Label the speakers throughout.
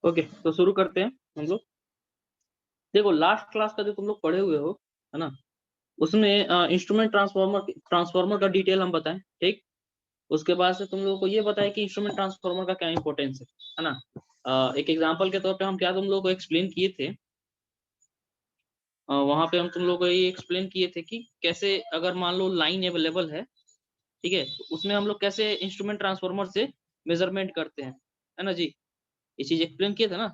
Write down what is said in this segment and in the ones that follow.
Speaker 1: Okay, तो शुरू करते हैं हम लोग। देखो लास्ट क्लास का जो तुम लोग पढ़े हुए हो, है ना, उसमें इंस्ट्रूमेंट ट्रांसफार्मर का डिटेल हम बताएं, ठीक। उसके बाद से तुम लोगों को ये बताया कि इंस्ट्रूमेंट ट्रांसफार्मर का क्या इंपॉर्टेंस है ना। एक एग्जांपल के तौर पे हम क्या तुम लोगों को एक्सप्लेन किए थे, वहां पे हम तुम लोगों को ये एक्सप्लेन किए थे कि कैसे अगर मान लो लाइन अवेलेबल है, ठीक है, तो उसमें हम लोग कैसे इंस्ट्रूमेंट ट्रांसफार्मर से मेजरमेंट करते हैं, है ना जी। ये चीज एक्सप्लेन किए थे ना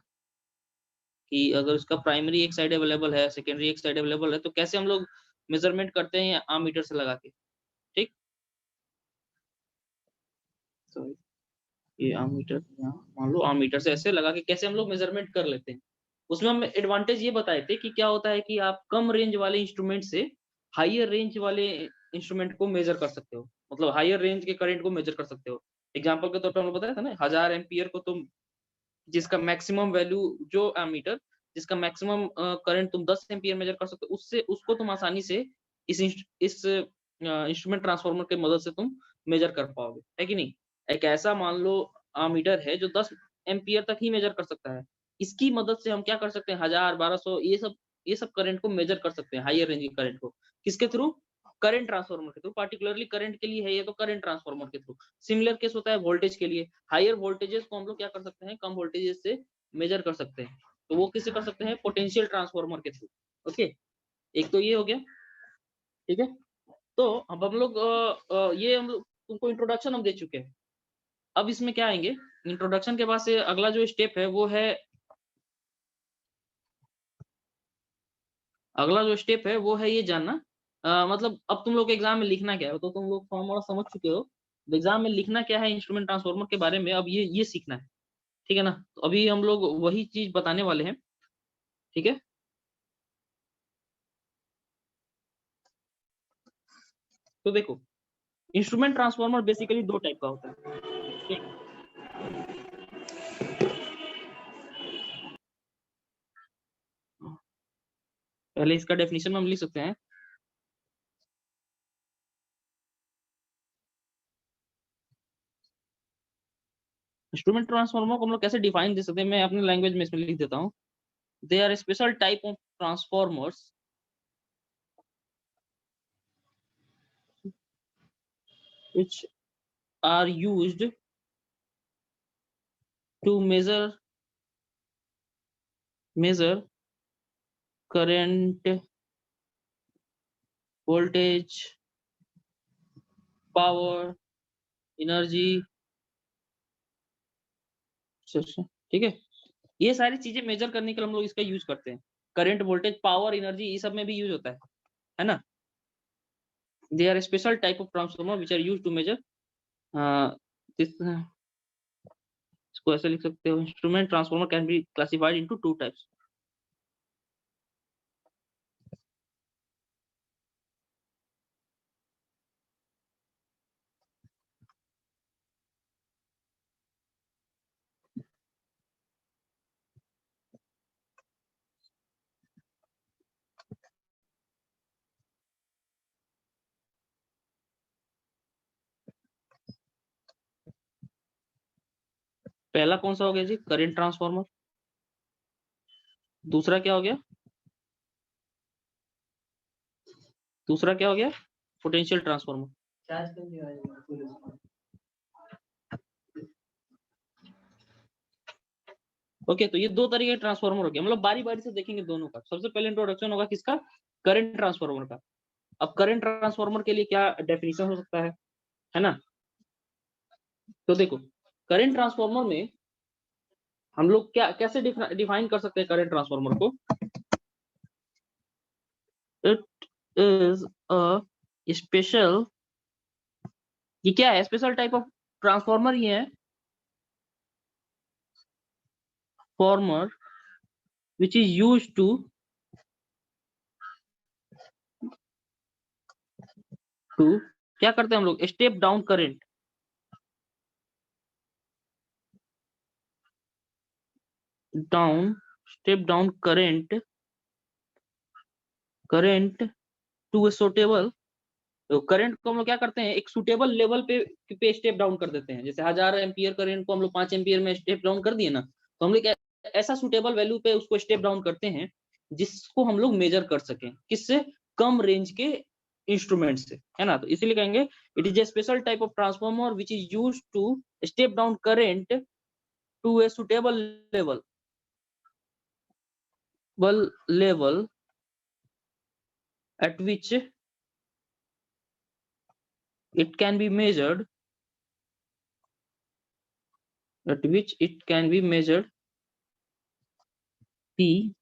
Speaker 1: कि अगर उसका प्राइमरी एक साइड अवेलेबल है, सेकेंडरी एक साइड अवेलेबल है, तो कैसे हम लोग मेजरमेंट करते हैं आमीटर से लगा के, ठीक। सॉरी, ये आमीटर, यहाँ मान लो आमीटर से ऐसे लगा के कैसे हम लोग मेजरमेंट कर लेते हैं। उसमें हम एडवांटेज ये बताए थे कि क्या होता है कि आप कम रेंज वाले इंस्ट्रूमेंट से हाइयर रेंज वाले इंस्ट्रूमेंट को मेजर कर सकते हो, मतलब हाइयर रेंज के करंट को मेजर कर सकते हो। एग्जाम्पल के तौर पर हमने बताया था ना, 1000 एम्पियर को तुम, जिसका मैक्सिमम वैल्यू जो एमीटर जिसका मैक्सिमम करंट तुम 10 एम्पियर मेजर कर सकते हो, उससे उसको तुम आसानी से इस इंस्ट्रूमेंट ट्रांसफार्मर के मदद से तुम मेजर कर पाओगे, है कि नहीं। एक ऐसा मान लो मीटर है जो 10 एम्पियर तक ही मेजर कर सकता है, इसकी मदद से हम क्या कर सकते हैं, 1000 1200 ये सब करंट को मेजर कर सकते हैं, हाइयर रेंज के करंट को। किसके थ्रू? करंट ट्रांसफार्मर के थ्रू। पार्टिकुलरली करंट के लिए है ये, तो करंट ट्रांसफार्मर के थ्रू। सिमिलर केस होता है वोल्टेज के लिए। हायर वोल्टेजेस को हम लोग क्या कर सकते हैं, कम वोल्टेजेस से मेजर कर सकते हैं, तो वो किससे कर सकते हैं, पोटेंशियल ट्रांसफार्मर के थ्रू। ओके, एक तो ये हो गया, ठीक है। तो अब हम लोग ये हम लोग तुमको इंट्रोडक्शन हम दे चुके हैं। अब इसमें क्या आएंगे, इंट्रोडक्शन के बाद से अगला जो स्टेप है वो है, अगला जो स्टेप है वो है ये जानना, मतलब अब तुम लोग एग्जाम में लिखना क्या है, तो तुम लोग फॉर्मूला समझ चुके हो। एग्जाम में लिखना क्या है इंस्ट्रूमेंट ट्रांसफार्मर के बारे में, अब ये सीखना है, ठीक है ना। तो अभी हम लोग वही चीज बताने वाले हैं, ठीक है। तो देखो, इंस्ट्रूमेंट ट्रांसफार्मर बेसिकली दो टाइप का होता है, ठीक। पहले इसका डेफिनेशन में हम लिख सकते हैं। इंस्ट्रूमेंट ट्रांसफार्मर को हम लोग कैसे डिफाइन दे सकते हैं, मैं अपने लैंग्वेज में इसमें लिख देता हूँ। They are special type of transformers which are used to measure current, voltage, power, energy, ठीक है। ये सारी चीजें मेजर करने के लिए हम लोग इसका यूज करते हैं। करंट, वोल्टेज, पावर, एनर्जी, ये सब में भी यूज होता है ना। They are special type of transformer which are use to measure this, इसको ऐसे लिख सकते हो, instrument transformer can be classified into two types. पहला कौन सा हो गया जी, करंट ट्रांसफार्मर। दूसरा क्या हो गया, दूसरा क्या हो गया, पोटेंशियल ट्रांसफार्मर। ओके, तो ये दो तरीके के ट्रांसफार्मर हो गए, मतलब बारी बारी से देखेंगे दोनों का। सबसे पहले इंट्रोडक्शन होगा किसका, करंट ट्रांसफार्मर का। अब करंट ट्रांसफार्मर के लिए क्या डेफिनेशन हो सकता है ना। तो देखो, करंट ट्रांसफार्मर में हम लोग क्या कैसे डिफाइन कर सकते हैं करंट ट्रांसफार्मर को। इट इज अ स्पेशल, ये क्या है, स्पेशल टाइप ऑफ ट्रांसफार्मर ही है, former which is use to क्या करते हैं हम लोग, step down current, step down current to a suitable. तो करंट को हम लोग क्या करते हैं, एक सुटेबल लेवल पे स्टेप डाउन कर देते हैं। जैसे 1000 एम्पियर करंट को हम लोग 5 एम्पियर में स्टेप डाउन कर दिए ना, तो हम लोग ऐसा सुटेबल वैल्यू पे उसको स्टेप डाउन करते हैं जिसको हम लोग मेजर कर सकें, किससे? कम रेंज के इंस्ट्रूमेंट से, है ना? तो इसीलिए कहेंगे it is a special type of transformer which is used to step down current to a suitable level at which it can be measured P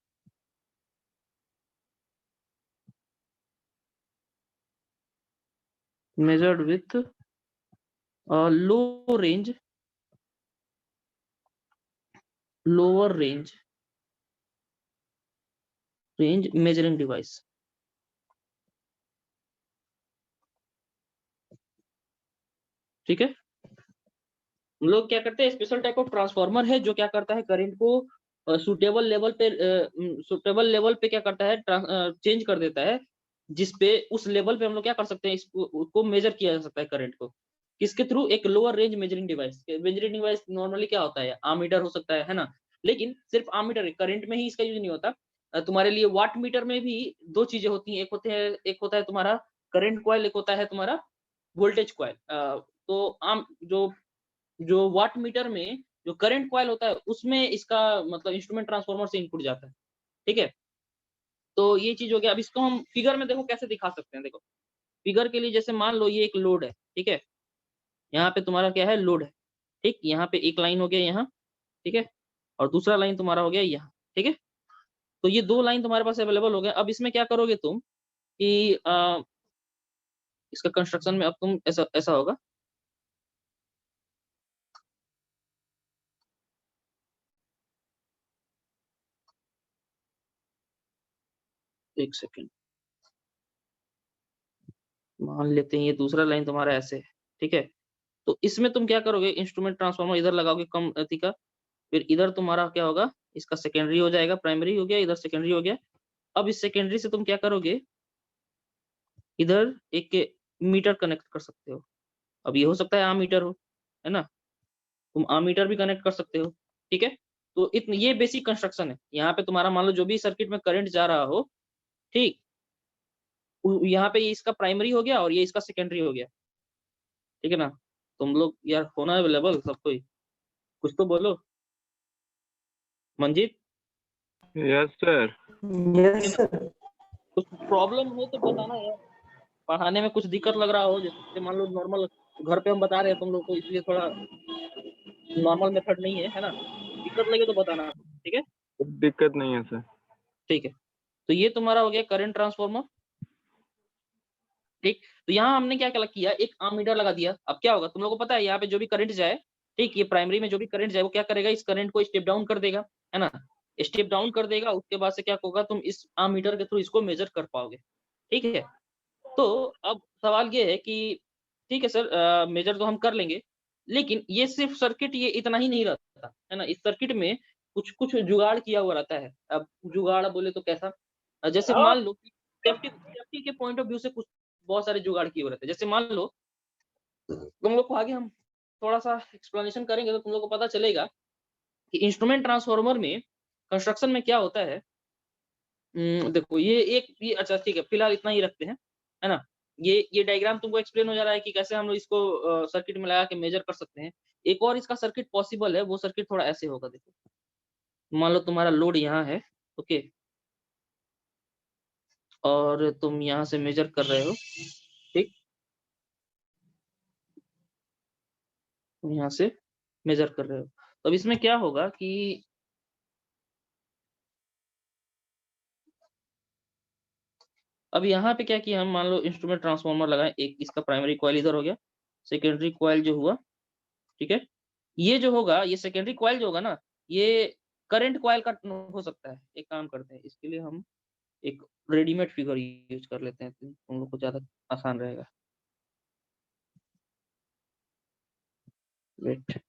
Speaker 1: measured with a lower range measuring device. ठीक है, हम लोग क्या करते हैं, special type of transformer है जो क्या करता है, करंट को सुटेबल लेवल पे क्या करता है, चेंज कर देता है, जिसपे उस लेवल पे हम लोग क्या कर सकते हैं, उसको मेजर किया जा सकता है करंट को, किसके थ्रू? एक lower range measuring device. Measuring device normally क्या होता है, आमीटर हो सकता है ना? लेकिन सिर्फ आमीटर, करंट में ही इसका यूज नहीं होता। तुम्हारे लिए वाट मीटर में भी दो चीजें होती हैं, एक होता है तुम्हारा करंट कॉइल, एक होता है तुम्हारा वोल्टेज कॉइल। तो आम जो वाट मीटर में जो करंट कॉइल होता है उसमें इसका मतलब इंस्ट्रूमेंट ट्रांसफार्मर से इनपुट जाता है। ठीक है, तो ये चीज हो गया। अब इसको हम फिगर में देखो कैसे दिखा सकते हैं। देखो फिगर के लिए जैसे मान लो ये एक लोड है, ठीक है, यहाँ पे तुम्हारा क्या है, लोड है। ठीक, यहाँ पे एक लाइन हो गया यहाँ, ठीक है, और दूसरा लाइन तुम्हारा हो गया यहाँ। ठीक है, तो ये दो लाइन तुम्हारे पास अवेलेबल हो गया। अब इसमें क्या करोगे तुम कि इसका कंस्ट्रक्शन में अब तुम ऐसा ऐसा होगा, एक सेकेंड, मान लेते हैं ये दूसरा लाइन तुम्हारा ऐसे है। ठीक है, तो इसमें तुम क्या करोगे, इंस्ट्रूमेंट ट्रांसफार्मर इधर लगाओगे कम अति का, फिर इधर तुम्हारा क्या होगा, इसका सेकेंडरी हो जाएगा, प्राइमरी हो गया, इधर सेकेंडरी हो गया। अब इस सेकेंडरी से तुम क्या करोगे, इधर एक मीटर कनेक्ट कर सकते हो। अब ये हो सकता है आमीटर हो, है ना? तुम आमीटर भी कनेक्ट कर सकते हो। ठीक है, तो ये बेसिक कंस्ट्रक्शन है। यहाँ पे तुम्हारा मान लो जो भी सर्किट में करंट जा रहा हो, ठीक, यहाँ पे ये इसका प्राइमरी हो गया और ये इसका सेकेंडरी हो गया। ठीक है ना? तुम लोग यार होना अवेलेबल सब कोई, कुछ तो बोलो। Manjeet,
Speaker 2: yes sir.
Speaker 3: Yes sir.
Speaker 1: कुछ प्रॉब्लम हो तो बताना यार, पढ़ाने में कुछ दिक्कत लग रहा हो, जैसे मान लो नॉर्मल घर पे हम बता रहे हैं तुम लोग को, इसलिए थोड़ा नॉर्मल मेथड नहीं है, है ना? दिक्कत लगे तो बताना, ठीक है?
Speaker 2: दिक्कत नहीं है सर।
Speaker 1: ठीक है, तो ये तुम्हारा हो गया करंट ट्रांसफार्मर। ठीक, तो यहाँ हमने क्या क्या किया, एक आमीटर लगा दिया। अब क्या होगा, तुम लोगों को पता है यहाँ पे जो भी करंट जाए, ठीक, ये प्राइमरी में जो भी करंट जाए वो क्या करेगा, इस करंट को स्टेप डाउन कर देगा, है ना? स्टेप डाउन कर देगा, उसके बाद से क्या होगा, तुम इस आमीटर के थ्रू इसको मेजर कर पाओगे। ठीक है, तो अब सवाल ये है कि ठीक है सर, मेजर तो हम कर लेंगे, लेकिन ये सिर्फ सर्किट ये इतना ही नहीं रहता, है ना? इस सर्किट में कुछ कुछ जुगाड़ किया हुआ रहता है। अब जुगाड़ बोले तो कैसा, जैसे मान लो सेफ्टी सेफ्टी के पॉइंट ऑफ व्यू से कुछ बहुत सारे जुगाड़ किए हुए रहते हैं। जैसे मान लो तुम लोग को आगे हम थोड़ा सा एक्सप्लेनेशन करेंगे तो तुम लोग को पता चलेगा कि इंस्ट्रूमेंट ट्रांसफार्मर में कंस्ट्रक्शन में क्या होता है। देखो ये अच्छा ठीक है, फिलहाल इतना ही रखते हैं, है ना? ये डायग्राम तुमको एक्सप्लेन हो जा रहा है कि कैसे हम लोग इसको सर्किट में लगा के मेजर कर सकते हैं। एक और इसका सर्किट पॉसिबल है, वो सर्किट थोड़ा ऐसे होगा। देखो मान लो तुम्हारा लोड यहाँ है, ओके, और तुम यहाँ से मेजर कर रहे हो, ठीक, तुम यहाँ से मेजर कर रहे हो। तो अब इसमें क्या होगा कि अब यहाँ पे क्या किया हम, मान लो इंस्ट्रूमेंट ट्रांसफार्मर लगाए, एक इसका प्राइमरी कॉइल इधर हो गया, सेकेंडरी कॉइल जो हुआ, ठीक है, ये जो होगा, ये सेकेंडरी कॉइल जो होगा ना, ये करंट कॉइल का हो सकता है। एक काम करते हैं, इसके लिए हम एक रेडीमेड फिगर यूज कर लेते हैं, तो तुम लोग को ज्यादा आसान रहेगा। वेट,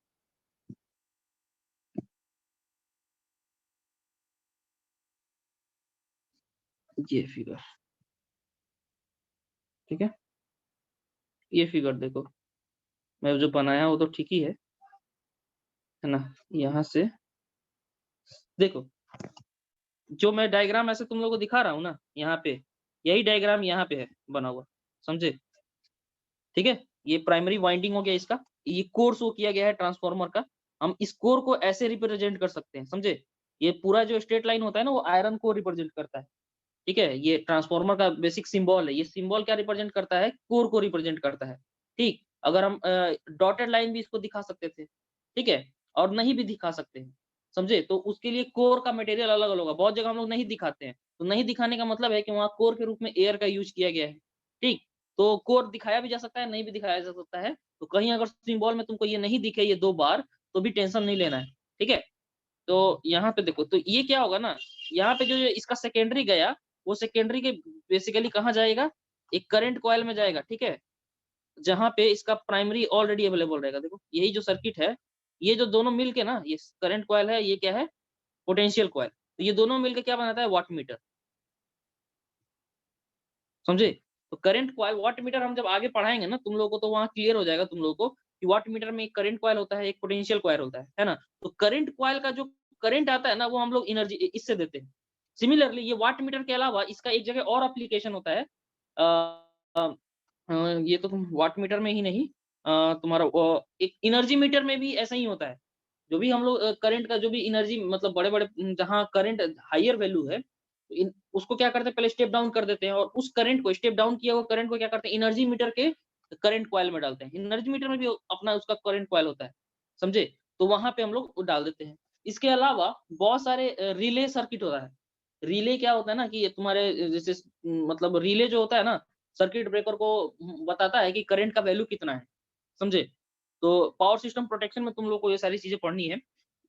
Speaker 1: ये फिगर, ठीक है, ये फिगर देखो, मैं जो बनाया वो तो ठीक ही है ना? यहाँ से देखो जो मैं डायग्राम ऐसे तुम लोगों को दिखा रहा हूँ ना यहाँ पे, यही डायग्राम यहाँ पे है बना हुआ, समझे? ठीक है, ये प्राइमरी वाइंडिंग हो गया इसका, ये कोर शो किया गया है ट्रांसफार्मर का। हम इस कोर को ऐसे रिप्रेजेंट कर सकते हैं, समझे? ये पूरा जो स्ट्रेट लाइन होता है ना वो आयरन को रिप्रेजेंट करता है। ठीक है, ये ट्रांसफार्मर का बेसिक सिंबल है। ये सिंबल क्या रिप्रेजेंट करता है? कोर को रिप्रेजेंट करता है। ठीक, अगर हम डॉटेड लाइन भी इसको दिखा सकते थे, ठीक है, और नहीं भी दिखा सकते हैं, समझे? तो उसके लिए कोर का मटेरियल अलग अलग होगा। बहुत जगह हम लोग नहीं दिखाते हैं, तो नहीं दिखाने का मतलब है कि वहाँ कोर के रूप में एयर का यूज किया गया है। ठीक, तो कोर दिखाया भी जा सकता है, नहीं भी दिखाया जा सकता है। तो कहीं अगर सिंबल में तुमको ये नहीं दिखे ये 2 बार, तो भी टेंशन नहीं लेना है। ठीक है, तो यहाँ पे देखो, तो ये क्या होगा ना, यहाँ पे जो ये इसका सेकेंडरी गया, वो सेकेंडरी के बेसिकली कहाँ जाएगा? एक करंट कॉइल में जाएगा, ठीक है? जहाँ पे इसका प्राइमरी ऑलरेडी अवेलेबल रहेगा। देखो यही जो सर्किट है, ये जो दोनों मिलके ना, ये करंट कॉइल है, ये क्या है? Potential coil. तो ये दोनों मिलके क्या बनाता है? वाटमीटर, समझे? तो करंट कॉइल, वाटमीटर हम जब आगे पढ़ाएंगे ना तुम लोगों को, तो वहाँ क्लियर हो जाएगा तुम लोगों को कि वाटमीटर में एक करंट कॉइल होता है, एक पोटेंशियल कॉइल होता है ना? तो करंट कॉइल का जो करंट आता है ना, वो हम लोग एनर्जी इससे देते हैं। सिमिलरली ये वाटमीटर के अलावा इसका एक जगह और एप्लीकेशन होता है। अ, अ, ये तो तुम वाटमीटर में ही नहीं, तुम्हारा एक एनर्जी मीटर में भी ऐसा ही होता है। जो भी हम लोग करंट का जो भी एनर्जी, मतलब बड़े-बड़े जहाँ करंट हायर वैल्यू है, इन उसको क्या करते हैं, पहले स्टेप डाउन कर देते हैं, और उस करंट को, स्टेप डाउन किया हुआ करंट को क्या करते हैं, एनर्जी मीटर के करंट कॉइल में डालते हैं। एनर्जी मीटर में भी अपना उसका करंट कॉइल होता है, समझे? तो वहाँ पे हम लोग वो डाल देते हैं। इसके अलावा बहुत सारे रिले सर्किट होता है। रिले क्या होता है ना कि ये तुम्हारे जैसे मतलब रिले जो होता है ना, सर्किट ब्रेकर को बताता है कि करंट का वैल्यू कितना है, समझे? तो पावर सिस्टम प्रोटेक्शन में तुम लोग को ये सारी चीज़ें पढ़नी है।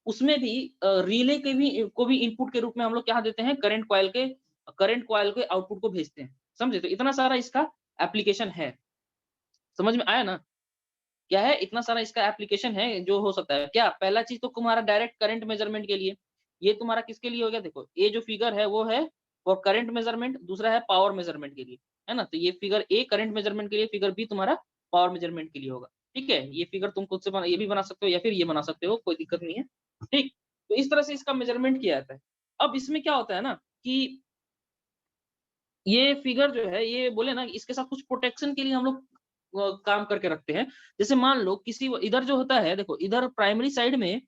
Speaker 1: उसमें भी रिले के भी को भी इनपुट के रूप में हम लोग क्या देते हैं, करंट कॉइल के आउटपुट को भेजते हैं, समझे? तो इतना सारा इसका एप्लीकेशन है, समझ में आया ना? क्या है, इतना सारा इसका एप्लीकेशन है जो हो सकता है। क्या, पहला चीज़ तो तुम्हारा डायरेक्ट करंट मेज़रमेंट के लिए, ये तुम्हारा किसके लिए हो गया? देखो, ये जो फिगर है वो है फॉर करंट मेज़रमेंट, दूसरा है पावर मेज़रमेंट के लिए, है ना? तो ये फिगर ए करंट मेज़रमेंट के लिए, फिगर बी तुम्हारा पावर मेज़रमेंट के लिए होगा, ठीक है? ये फिगर तुम खुद से ये भी बना सकते हो या फिर ये बना सकते हो, कोई दिक्कत नहीं है, ठीक? तो इस तरह से इसका मेज़रमेंट किया जाता है। अब इसमें क्या होता है ना कि ये फिगर जो है, ये बोले ना इसके साथ कुछ प्रोटेक्शन के लिए हम लोग काम करके रखते हैं। जैसे मान लो किसी इधर जो होता है, देखो इधर प्राइमरी साइड में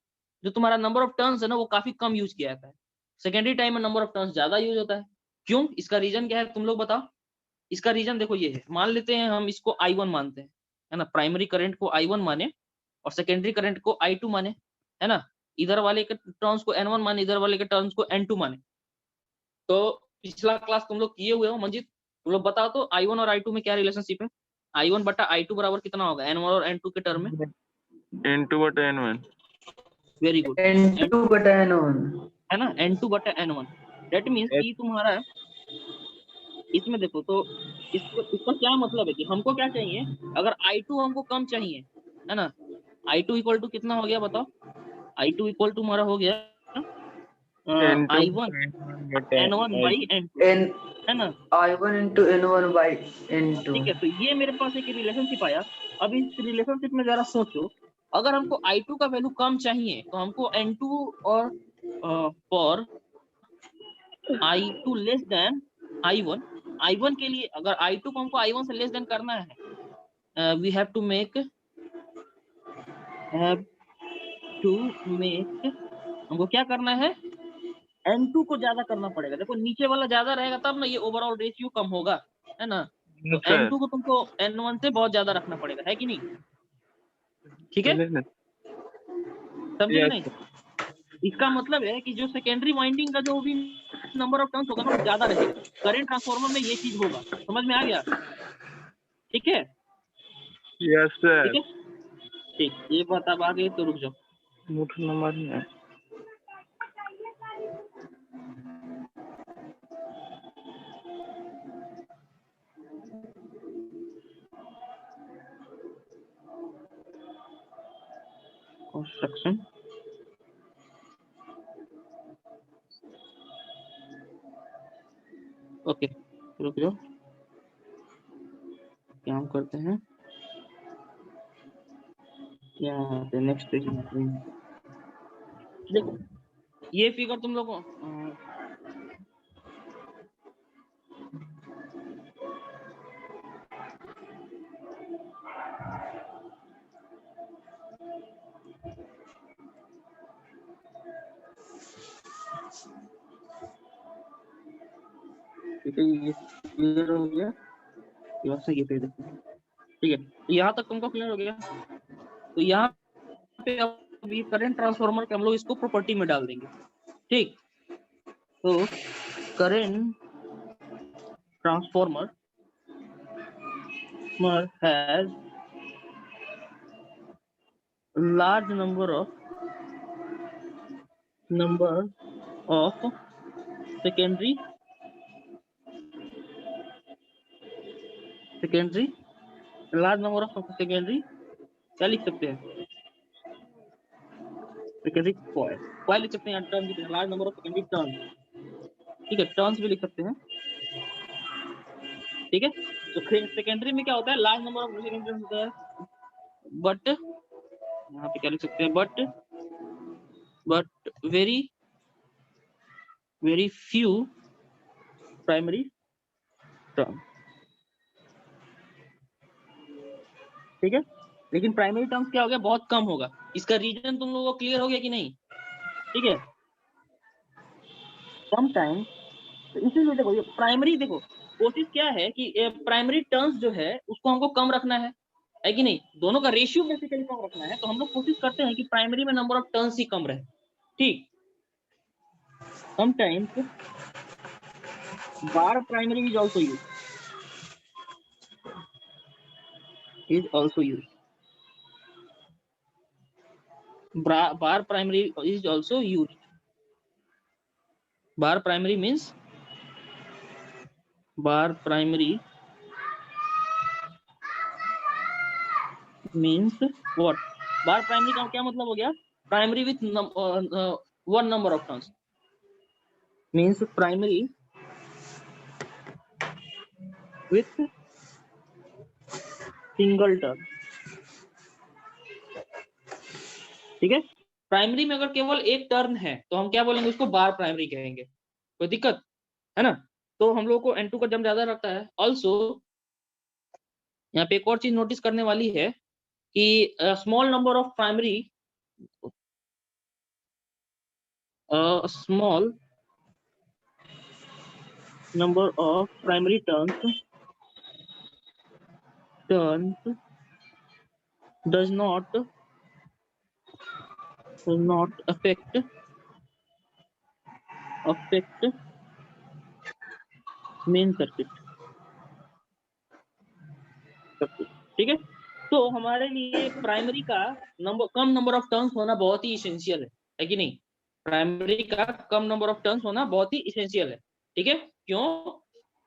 Speaker 1: जो तुम्हारा नंबर ऑफ टर्न्स है ना, वो काफ़ी कम यूज़ किया जाता है। सेकेंडरी टाइम में नंबर ऑफ टर्न्स ज़्यादा यूज़ होता है। क्यों? इसका रीज़न क्या है तुम लोग बताओ? इसका रीज़न देखो ये है, मान लेते हैं हम इसको I1 मानते हैं, है ना? प्राइमरी करंट को I1 माने और सेकेंडरी करंट को I2 माने, है ना? इधर वाले के टर्न्स को N1 माने, इधर वाले के टर्न्स को N2 माने। तो पिछला क्लास तुम लोग किए हुए हो मंजित, तुम लोग बताओ तो I1 और I2 में क्या रिलेशनशिप है? I1 बटा I2 बराबर कितना होगा N1 और N2 के टर्म में?
Speaker 2: N2 बटा N1।
Speaker 1: Very good.
Speaker 3: N2 बटा N1।
Speaker 1: है ना, N2 बटा N1। दैट मीन्स कि तुम्हारा इसमें देखो, तो इसको, इसका क्या मतलब है कि हमको क्या चाहिए, अगर I2 हमको कम चाहिए, है ना? I2 इक्वल टू कितना हो गया बताओ? I2 इक्वल टू हमारा हो गया
Speaker 2: N2
Speaker 1: I1
Speaker 2: बटा
Speaker 1: N1 by
Speaker 2: I2।
Speaker 1: N2,
Speaker 3: N
Speaker 1: है ना?
Speaker 3: I1 into N1 by N2।
Speaker 1: ठीक है, तो ये मेरे पास एक रिलेशनशिप आया। अब इस रिलेशनशिप में जरा सोचो, अगर हमको I2 का वैल्यू कम चाहिए तो हमको N2 और for I2 less than I1, I1 के लिए अगर I2 को हमको I1 से लेस देन करना है, वी हैव टू मेक हमको क्या करना है, N2 को ज्यादा करना पड़ेगा। देखो नीचे वाला ज्यादा रहेगा तब ना ये ओवरऑल रेशियो कम होगा, है ना? तो
Speaker 2: सर
Speaker 1: N2 को तुमको N1 से बहुत ज्यादा रखना पड़ेगा, है कि नहीं? ठीक है, समझे कि
Speaker 2: यस
Speaker 1: नहीं?
Speaker 2: सर।
Speaker 1: इसका मतलब है कि जो सेकेंडरी वाइंडिंग का जो भी नंबर ऑफ टर्न्स होगा ना वो ज्यादा रहेगा। करंट ट्रांसफार्मर में ये चीज होगा, समझ में आ गया? ठीक है,
Speaker 2: यस
Speaker 1: ठीक
Speaker 2: सर।
Speaker 1: है, ठीक, ये बात अब आ गई तो रुक जाओ।
Speaker 2: मुठ नंबर है।
Speaker 1: कंस्ट्रक्शन, ओके, रुक जाओ, क्या हम करते हैं, क्या नेक्स्ट पेज में देखो, ये फिगर तुम लोग ठीक है, ये क्लियर हो गया, ये बात सही है। फिर देखो, ठीक है, यहाँ तक तुमको क्लियर हो गया। तो यहाँ पे अभी करंट ट्रांसफार्मर के हम लोग इसको प्रॉपर्टी में डाल देंगे, ठीक। तो current transformer has large number of secondary large number of secondary क्या लिख सकते हैं, सेकेंडरी कॉइल लिख सकते हैं, टर्न लिख सकते हैं, large number of secondary turn, ठीक है, टर्न्स भी लिख सकते हैं, ठीक है। तो सेकेंडरी में क्या होता है, लार्ज नंबर ऑफ सेकेंडरी होता है, बट यहाँ पे क्या लिख सकते हैं, but very few primary turn, ठीक है। लेकिन प्राइमरी टर्म्स क्या हो गया, बहुत कम होगा। इसका रीजन तुम लोगों को क्लियर हो गया कि नहीं, ठीक है। समटाइम तो इसीलिए देखो, प्राइमरी देखो कोशिश क्या है कि प्राइमरी टर्म्स जो है उसको हमको कम रखना है कि नहीं, दोनों का रेशियो बेसिकली कम रखना है। तो हम लोग कोशिश करते हैं कि प्राइमरी में नंबर ऑफ टर्न्स ही कम रहे, ठीक। Sometimes bar primary is also used, bar primary is also used. Bar primary means what? Bar primary का क्या मतलब हो गया, primary with one number of turns, means primary with single turn, ठीक है। Primary में अगर केवल एक टर्न है तो हम क्या बोलेंगे, उसको बार प्राइमरी कहेंगे, कोई दिक्कत है ना। तो हम लोग को N2 का जम ज्यादा रखता है। ऑल्सो यहाँ पे एक और चीज नोटिस करने वाली है कि small number of primary small number of primary turns does not affect main circuit, ठीक है। तो हमारे लिए प्राइमरी का कम नंबर ऑफ टर्न्स होना बहुत ही इसेंशियल है कि नहीं, प्राइमरी का कम नंबर ऑफ टर्न्स होना बहुत ही इसेंशियल है, ठीक है। क्यों,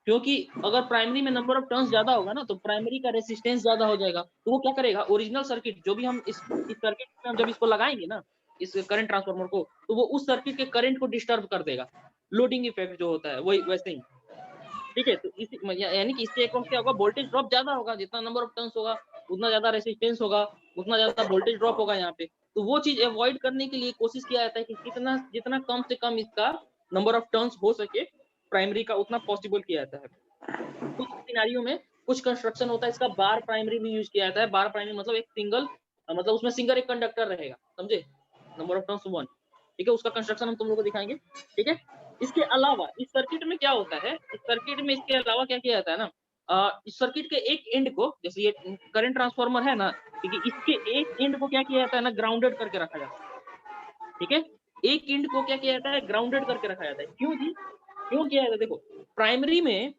Speaker 1: क्योंकि अगर प्राइमरी में नंबर ऑफ टर्न्स ज्यादा होगा ना तो प्राइमरी का रेसिस्टेंस ज्यादा हो जाएगा, तो वो क्या करेगा, ओरिजिनल सर्किट जो भी हम इस सर्किट में हम जब इसको लगाएंगे ना, इस करंट ट्रांसफार्मर को, तो वो उस सर्किट के करंट को डिस्टर्ब कर देगा, लोडिंग इफेक्ट जो होता है वही वैसे ही, ठीक है। तो इसी यानी कि इससे एक क्या होगा, वोल्टेज ड्रॉप ज्यादा होगा, जितना नंबर ऑफ टर्न्स होगा उतना ज्यादा रेसिस्टेंस होगा, उतना ज्यादा वोल्टेज ड्रॉप होगा यहाँ पे। तो वो चीज अवॉइड करने के लिए कोशिश किया जाता है कि जितना कम से कम इसका नंबर ऑफ टर्न्स हो सके प्राइमरी का, उतना पॉसिबल किया जाता है। कुछ सिनेरियो में कुछ कंस्ट्रक्शन होता है इसका बार प्राइमरी भी यूज किया जाता है। बार प्राइमरी मतलब एक सिंगल, मतलब उसमें सिंगल एक कंडक्टर रहेगा, समझे, नंबर ऑफ टर्न्स 1, ठीक है। उसका कंस्ट्रक्शन हम तुम लोग को दिखाएंगे, ठीक है। इसके अलावा इस सर्किट में क्या होता है, इस सर्किट में इसके अलावा क्या किया जाता है ना, इस सर्किट के एक एंड को, जैसे ये करंट ट्रांसफार्मर है ना, ठीक है, इसके एक एंड को क्या किया जाता है ना, ग्राउंडेड करके रखा जाता है, ठीक है। एक एंड को क्या किया जाता है, ग्राउंडेड करके रखा जाता है। क्यों जी, क्यों किया जाता है, देखो प्राइमरी में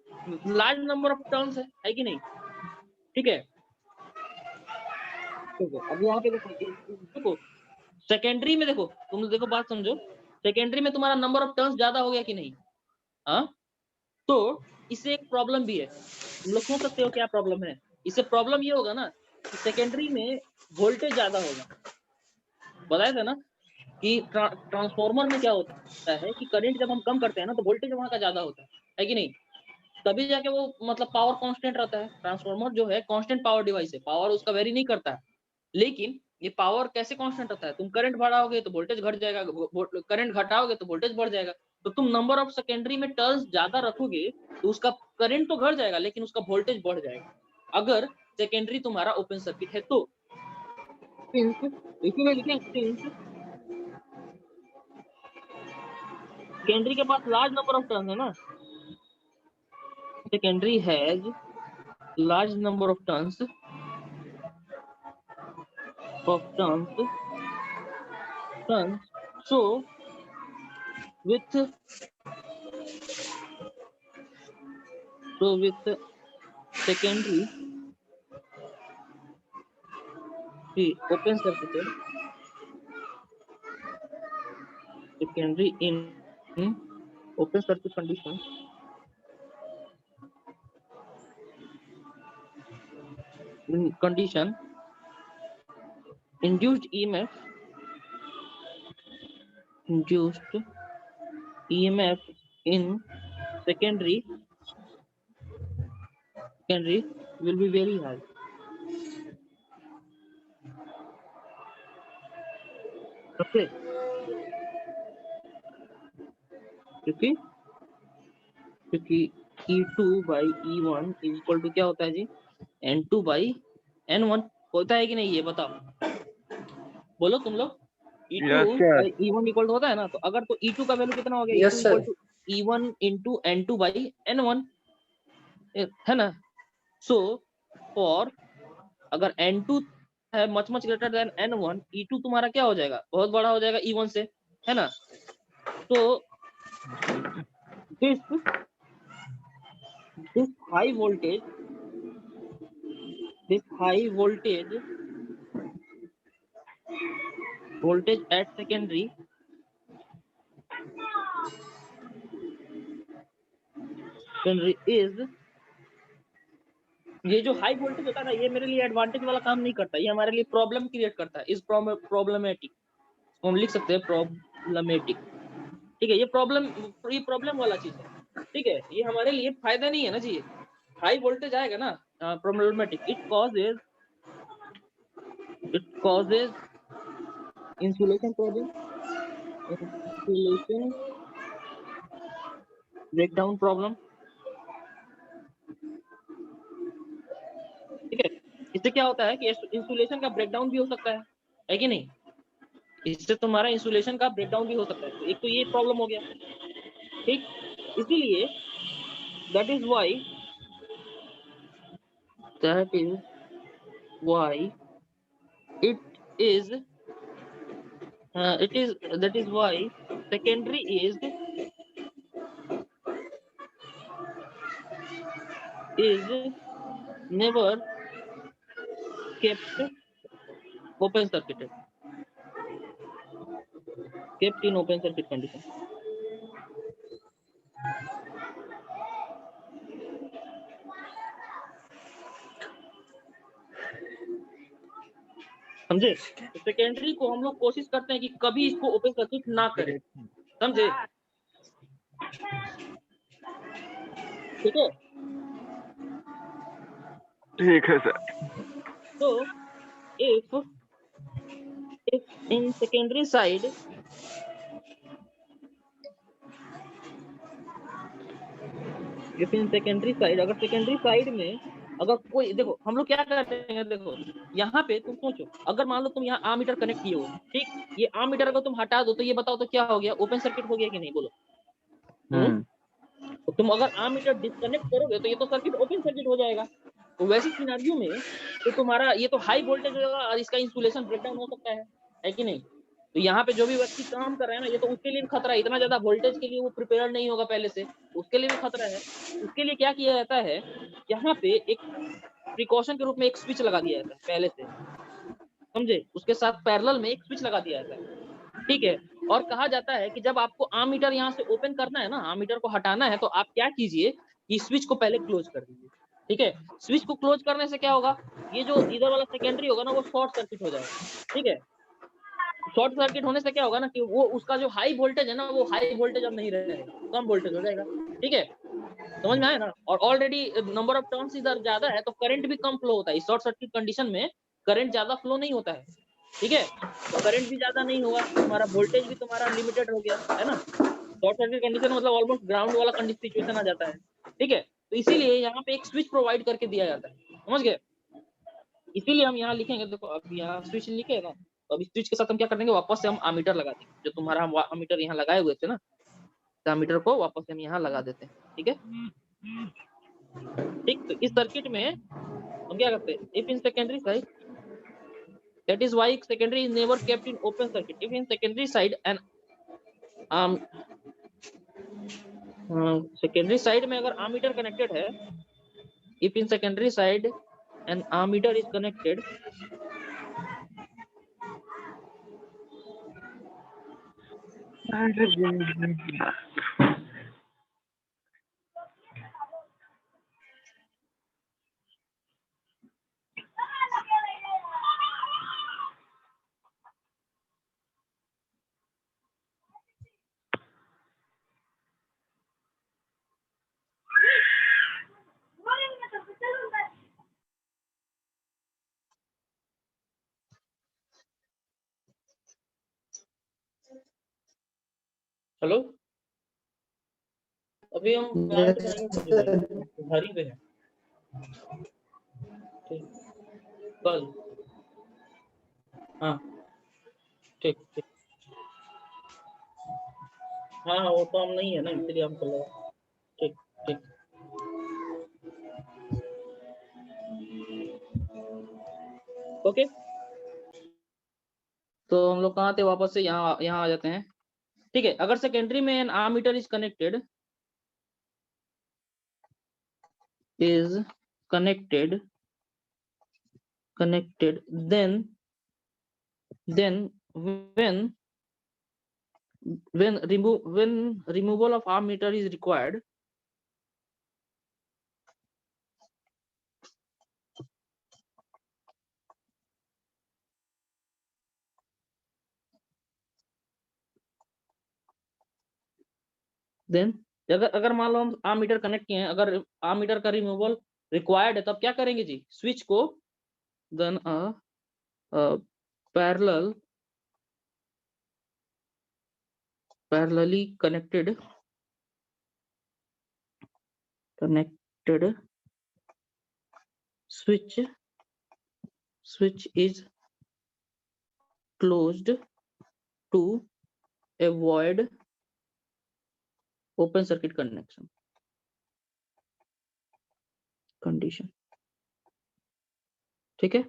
Speaker 1: लार्ज नंबर ऑफ टर्न्स है कि नहीं, ठीक है। अब यहाँ पे देखो सेकेंडरी में, देखो तुम देखो बात समझो, सेकेंडरी में तुम्हारा नंबर ऑफ टर्न्स ज्यादा हो गया कि नहीं, हाँ। तो इससे एक प्रॉब्लम भी है, तुम लोग सोच सकते हो क्या प्रॉब्लम है। इससे प्रॉब्लम ये होगा ना कि सेकेंडरी में वोल्टेज ज्यादा होगा, बताया था ना कि ट्रांसफार्मर में क्या होता है कि करंट जब हम कम करते हैं ना तो वोल्टेज वहां का ज्यादा होता है कि नहीं, तभी जाके वो मतलब पावर कांस्टेंट रहता है। ट्रांसफार्मर जो है कांस्टेंट पावर डिवाइस है, पावर उसका वेरी नहीं करता है। लेकिन ये पावर कैसे कांस्टेंट होता है? तुम करंट बढ़ाओगे तो वोल्टेज घट जाएगा, करंट घटाओगे तो वोल्टेज बढ़ जाएगा। तो तुम नंबर ऑफ सेकेंडरी में टर्न्स ज्यादा रखोगे तो उसका करंट तो घट जाएगा लेकिन उसका वोल्टेज बढ़ जाएगा, अगर सेकेंडरी तुम्हारा ओपन सर्किट है तो। इसीलिए लिखें सिंस सेकेंडरी के पास लार्ज नंबर ऑफ टर्न्स है ना, secondary has large number of turns so with secondary the open circuited secondary in open circuit condition induced EMF in secondary will be very high. Okay, क्योंकि E2 by E1 is equal to क्या होता है जी? N2 by N1 होता है कि नहीं, ये बताओ, बोलो तुम लोग। E2
Speaker 2: Yes, sir.
Speaker 1: by E1 equal होता है ना, तो अगर तो E2 का वैल्यू कितना हो गया?
Speaker 3: Yes,
Speaker 1: E2
Speaker 3: sir.
Speaker 1: Equal to E1 into N2 by N1 है ना। सो फॉर अगर N2 है much greater than N1, E2 तुम्हारा क्या हो जाएगा? बहुत बड़ा हो जाएगा E1 से, है ना। तो this high voltage at secondary is, ये जो हाई वोल्टेज होता है ना, ये मेरे लिए एडवांटेज वाला काम नहीं करता, ये हमारे लिए प्रॉब्लम क्रिएट करता है। इस प्रॉब्लमेटिक हम लिख सकते हैं प्रॉब्लमेटिक, ठीक है। ये प्रॉब्लम वाला चीज है, ठीक है। ये हमारे लिए फायदा नहीं है ना जी। हाई वोल्टेज आएगा ना, problematic, it causes insulation problem, insulation breakdown problem, ठीक है। इससे क्या होता है कि इंसुलेशन का ब्रेकडाउन भी हो सकता है कि नहीं? इससे तुम्हारा इंसुलेशन का ब्रेकडाउन भी हो सकता है। तो एक तो ये प्रॉब्लम हो गया, ठीक। इसीलिए that is why secondary is never kept open circuited, kept in open circuit condition। समझे? सेकेंडरी को हम लोग कोशिश करते हैं कि कभी इसको ओपन सर्किट ना करें, समझे? ठीक है,
Speaker 2: ठीक है सर।
Speaker 1: तो if in secondary side अगर सेकेंडरी साइड में अगर कोई, देखो हम लोग क्या करते हैं, देखो यहाँ पे तुम सोचो, अगर मान लो तुम यहाँ आमीटर कनेक्ट किए हो, ठीक, ये आमीटर अगर तुम हटा दो तो ये बताओ तो क्या हो गया? ओपन सर्किट हो गया कि नहीं, बोलो। तो तुम अगर आमीटर डिस्कनेक्ट करोगे तो ये तो सर्किट ओपन सर्किट हो जाएगा। तो वैसे सिनेरियो में तो तुम्हारा ये तो हाई वोल्टेज होगा और इसका इंसुलेशन ब्रेकडाउन हो सकता है कि नहीं? तो यहाँ पे जो भी व्यक्ति काम कर रहा है ना, ये तो उसके लिए भी खतरा है, इतना ज्यादा वोल्टेज के लिए वो प्रिपेयर नहीं होगा पहले से, उसके लिए भी खतरा है। उसके लिए क्या किया जाता है, यहाँ पे एक प्रिकॉशन के रूप में एक स्विच लगा दिया जाता है पहले से, समझे? उसके साथ पैरेलल में एक स्विच लगा दिया जाता है, ठीक है। और कहा जाता है कि जब आपको आमीटर यहाँ से ओपन करना है ना, आमीटर को हटाना है, तो आप क्या कीजिए कि स्विच को पहले क्लोज कर दीजिए, ठीक है। स्विच को क्लोज करने से क्या होगा, ये जो इधर वाला सेकेंडरी होगा ना वो शॉर्ट सर्किट हो जाएगा, ठीक है। शॉर्ट सर्किट होने से क्या होगा ना कि वो उसका जो हाई वोल्टेज है ना, वो हाई वोल्टेज अब नहीं रहेगा, कम वोल्टेज हो जाएगा, ठीक है। समझ में आया ना? और ऑलरेडी नंबर ऑफ टर्न्स इधर ज्यादा है तो करंट भी कम फ्लो होता है। शॉर्ट सर्किट कंडीशन में करंट ज्यादा फ्लो नहीं होता है, ठीक है, तो करंट भी ज्यादा नहीं होगा, तुम्हारा वोल्टेज भी तुम्हारा लिमिटेड हो गया, है ना। शॉर्ट सर्किट कंडीशन मतलब ऑलमोस्ट ग्राउंड वाला सिचुएशन आ जाता है, ठीक है। तो इसीलिए यहाँ पे एक स्विच प्रोवाइड करके दिया जाता है, समझ गए। इसीलिए हम यहाँ लिखेंगे, देखो अब यहाँ स्विच लिखे है ना, तो अभी स्विच के साथ हम क्या कर देंगे, वापस से हम अमीटर लगा देंगे, जो तुम्हारा हम अमीटर यहाँ लगाए हुए थे ना, अमीटर को वापस से हम यहाँ लगा देते हैं, ठीक है। ठीक, तो इस सर्किट में हम क्या करते हैं, if in secondary side, that is why secondary is never kept in open circuit. If in secondary side and secondary side में अगर ammeter connected है, if in secondary side an ammeter is connected, hello, अभी हम plant
Speaker 3: Yes,
Speaker 1: करेंगे सब्जी
Speaker 3: sir.
Speaker 1: भाई, घर ही पे है, ठीक, कल, हाँ ठीक ठीक, हाँ हाँ वो तो हम नहीं है ना, इसलिए हम कल, ठीक ठीक। ओके, तो हम लोग कहाँ थे, वापस से यहाँ यहाँ आ जाते हैं, ठीक है। अगर सेकेंडरी में an ammeter is connected then when removal of ammeter is required, then अगर मान लो हम आर्मीटर कनेक्ट किए हैं, अगर आर्मीटर का रिमूवल रिक्वायर्ड है, तब क्या करेंगे जी, स्विच को then parallelly connected switch is closed to avoid open circuit connection condition, ठीक है।